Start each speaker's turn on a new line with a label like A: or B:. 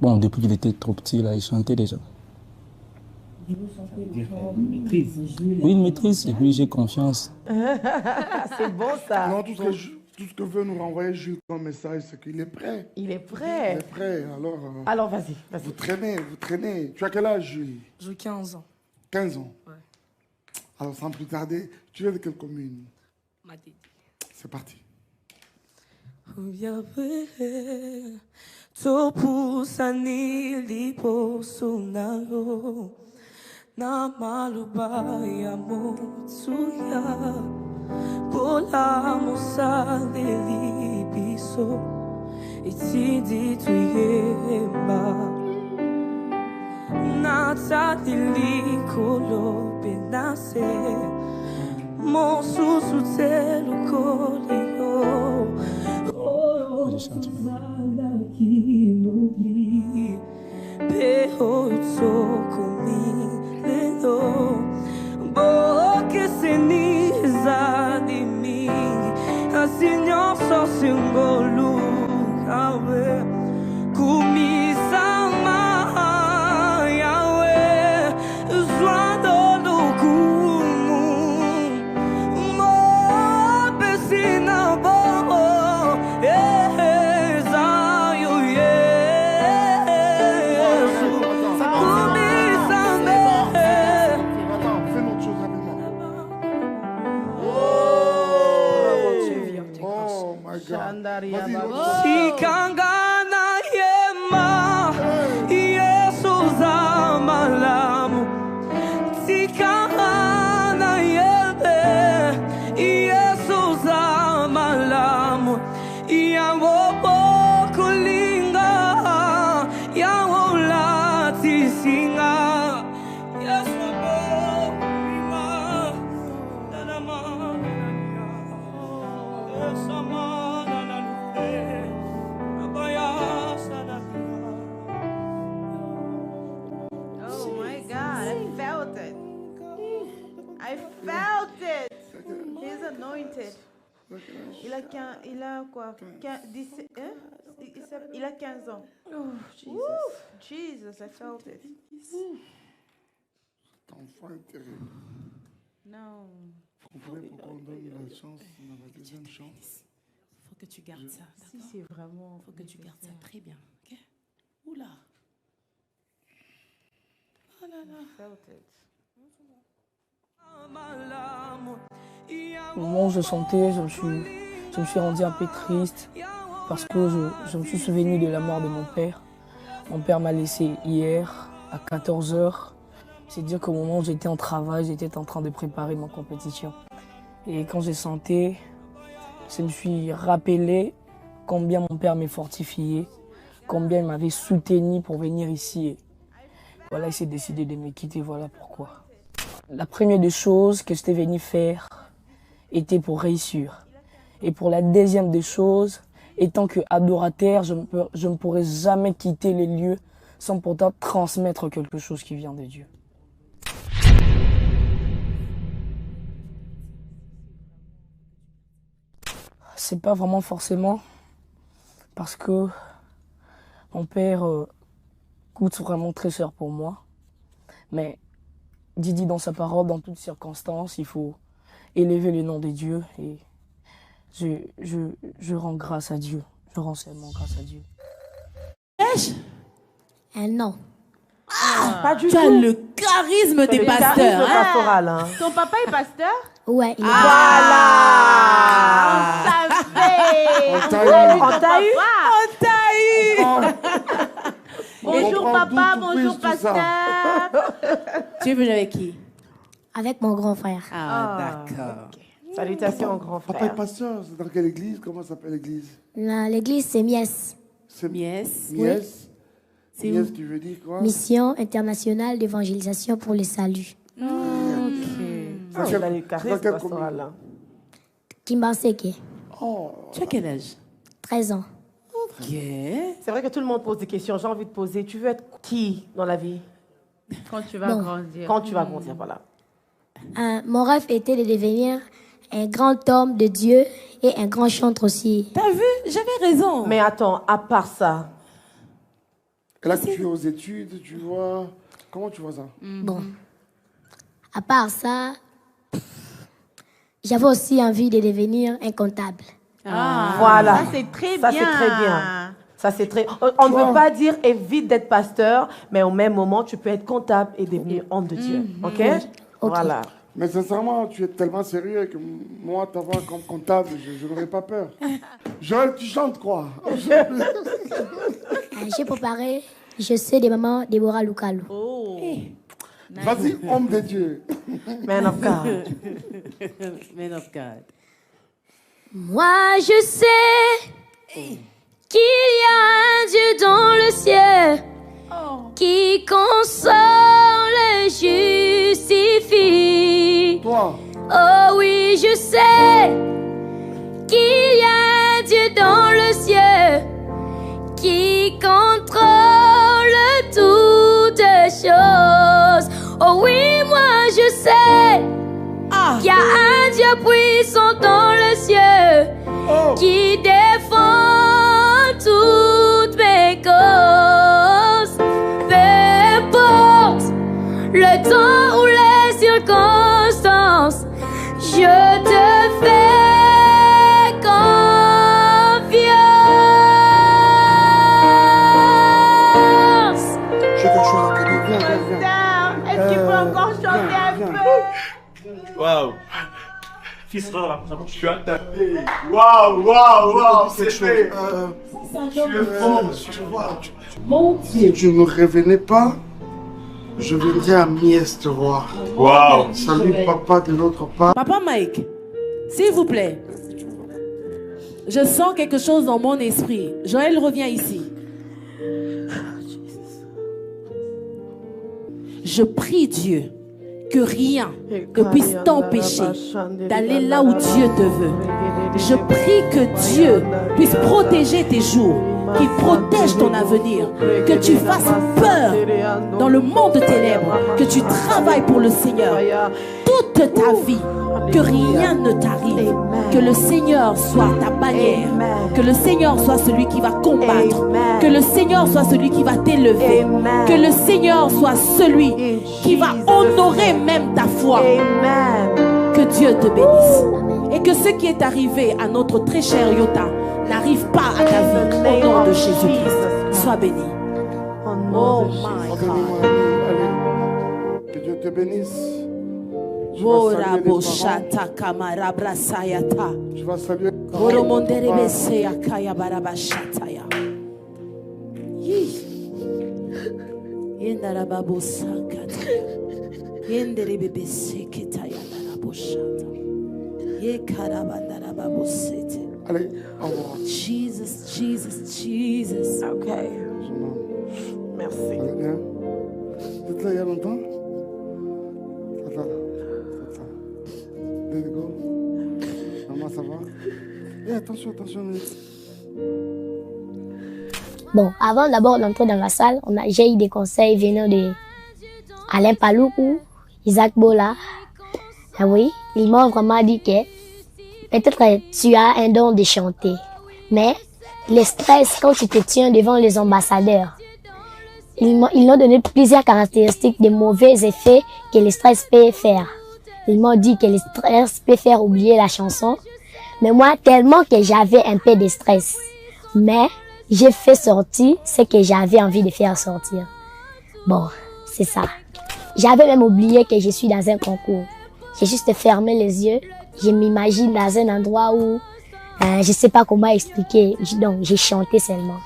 A: Bon, depuis qu'il était trop petit, là, il chantait déjà.
B: Une maîtrise.
A: Oui, une maîtrise, et puis j'ai confiance.
C: C'est bon ça.
D: Non, tout ce que veut nous renvoyer Jules comme message, c'est qu'il est prêt.
C: Il est
D: Il
C: prêt.
D: est prêt.
C: Alors vas-y.
D: Vous traînez, vous traînez. Tu as quel âge, Jules?
E: J'ai 15 ans.
D: 15 ans.
E: Ouais.
D: Alors, sans plus tarder, tu viens de quelle commune?
E: Matidi.
D: C'est parti.
E: Yahweh, topusani liposunaro, namaluba ya motsuya, pola musale libiso, itidi tuyema, natali kolo benase, mosusu telu koleo.
A: Je chante.
E: Sikangana yema Yesus amalamu Sikangana yebe Yesus amalamu Yawo kulinga Yawo lati singa Yesu kulinga Dadama Yesama
C: I felt it. He's anointed. Il a quoi? 17, hein? Il a 15 ans.
E: Oh, Jesus.
C: Woo! Jesus, I felt it.
D: Cet enfant est terrible.
C: Non.
D: Vous comprenez pourquoi on donne la chance dans la deuxième chance?
B: Faut que tu gardes ça.
C: Si c'est vraiment.
B: Faut que tu gardes ça très bien. Ok? Oula. Oh là là.
C: I felt it.
E: Au moment où je sentais, je me suis rendu un peu triste parce que je me suis souvenu de la mort de mon père. Mon père m'a laissé hier à 14 h. C'est dire qu'au moment où j'étais en travail, j'étais en train de préparer ma compétition. Et quand j'ai senti, je me suis rappelé combien mon père m'a fortifié, combien il m'avait soutenu pour venir ici. Et voilà, il s'est décidé de me quitter, voilà pourquoi. La première des choses que j'étais venu faire était pour réussir. Et pour la deuxième des choses, étant que adorateur, je ne pourrais jamais quitter les lieux sans pourtant transmettre quelque chose qui vient de Dieu. C'est pas vraiment forcément parce que mon père coûte vraiment très cher pour moi. Mais Dieu dit dans sa parole, dans toutes circonstances, il faut élever le nom de Dieu et je rends grâce à Dieu. Je rends seulement grâce à Dieu.
F: Non.
C: Pas du
B: Tu
C: tout.
B: as le charisme des pasteurs. Hein?
C: Pastoral, hein. Ton papa est pasteur?
F: Ouais, il est
C: Voilà. On savait.
D: On t'a eu.
C: On t'a eu.
B: On t'a eu.
C: Bonjour
D: On
C: papa,
D: prend tout
C: bonjour
D: quiz, tout ça.
C: pasteur.
B: Tu es venu avec qui?
F: avec mon grand frère.
B: Ah, d'accord.
C: Salutations grand
D: Papa est
C: frère.
D: pasteur, c'est dans quelle église? Comment s'appelle l'église?
F: L'église, c'est Mies,
D: C'est
B: Mies.
D: Mies.
B: C'est
D: Mies,
B: où?
D: tu veux dire quoi?
F: Mission internationale d'évangélisation pour le salut.
D: C'est quel-
C: On a le
D: c'est dans
C: charisme
D: quelle
C: pastoral,
D: commune?
C: là.
F: Kimbaseke,
D: Oh,
B: Tu as quel âge?
F: 13 ans.
B: Ok.
C: C'est vrai que tout le monde pose des questions. J'ai envie de poser. Tu veux être qui dans la vie?
G: Quand tu vas
F: Bon.
G: grandir.
C: Quand tu vas grandir, voilà.
F: Mon rêve était de devenir un grand homme de Dieu et un grand chanteur aussi.
B: T'as vu? J'avais raison.
C: Mais attends, à part ça,
D: Et là, tu es aux études, tu vois. Comment tu vois ça?
F: Bon, à part ça, j'avais aussi envie de devenir un comptable.
G: Voilà.
C: Ça, c'est très
G: Ça,
C: bien.
G: c'est très bien. Ça, c'est très... On ne veut pas dire évite d'être pasteur, mais au même moment, tu peux être comptable et devenir homme de Dieu. OK? Voilà.
D: Mais sincèrement, tu es tellement sérieux que moi, t'avoir comme comptable, je n'aurais pas peur. Joël, tu chantes quoi?
F: J'ai préparé Je sais des mamans Déborah Lukalu.
D: Vas-y, homme de Dieu.
G: Man of God.
B: Man of God.
F: Moi je sais qu'il y a un Dieu dans le ciel qui console et justifie.
D: Toi.
F: Oh oui, je sais qu'il y a un Dieu dans le ciel qui contrôle toutes choses. Oh oui, moi je sais qu'il y a un Dieu puissant dans le ciel qui défend toutes mes causes. Peu importe le temps ou les circonstances, je te fais confiance.
D: J'ai quelque chose à te dire. Viens, viens, viens.
C: Est-ce qu'il peut encore chanter un peu?
H: Waouh! Fils rare, je suis attaqué. Waouh, c'est fait. Tu es fort, tu vois.
D: Si tu ne revenais pas, je viendrais à Mies te voir.
H: Waouh!
D: Salut papa de l'autre part.
B: Papa Mike, s'il vous plaît. Je sens quelque chose dans mon esprit. Joël revient ici. Je prie Dieu que rien ne puisse t'empêcher d'aller là où Dieu te veut. Je prie que Dieu puisse protéger tes jours, qu'il protège ton avenir, que tu fasses peur dans le monde de ténèbres, que tu travailles pour le Seigneur toute ta vie, que rien ne t'arrive, que le Seigneur soit ta bannière, que le Seigneur soit celui qui va combattre, que le Seigneur soit celui qui va t'élever, que le Seigneur soit celui qui va honorer même ta foi. Que Dieu te bénisse. Et que ce qui est arrivé à notre très cher Yota n'arrive pas à ta vie au nom de Jésus-Christ. Sois béni. Oh my God.
D: Allez. Que Dieu te bénisse. Je vais saluer les parents. Je vais saluer les Allez, au revoir.
B: Jesus.
G: OK. Merci.
D: Allez, viens. Vous êtes là il y a longtemps? Attends. Let's go. Maman, ça va? Eh, attention.
F: Bon, avant d'abord d'entrer dans la salle, j'ai eu des conseils venant de Alain Paloukou, Isaac Bola. Ah oui, ils m'ont vraiment dit que peut-être tu as un don de chanter, mais le stress quand tu te tiens devant les ambassadeurs, ils m'ont donné plusieurs caractéristiques de mauvais effets que le stress peut faire. Ils m'ont dit que le stress peut faire oublier la chanson, mais moi tellement que j'avais un peu de stress, mais j'ai fait sortir ce que j'avais envie de faire sortir. Bon, c'est ça. J'avais même oublié que je suis dans un concours. J'ai juste fermé les yeux. Je m'imagine dans un endroit où je sais pas comment expliquer. Donc, j'ai chanté seulement.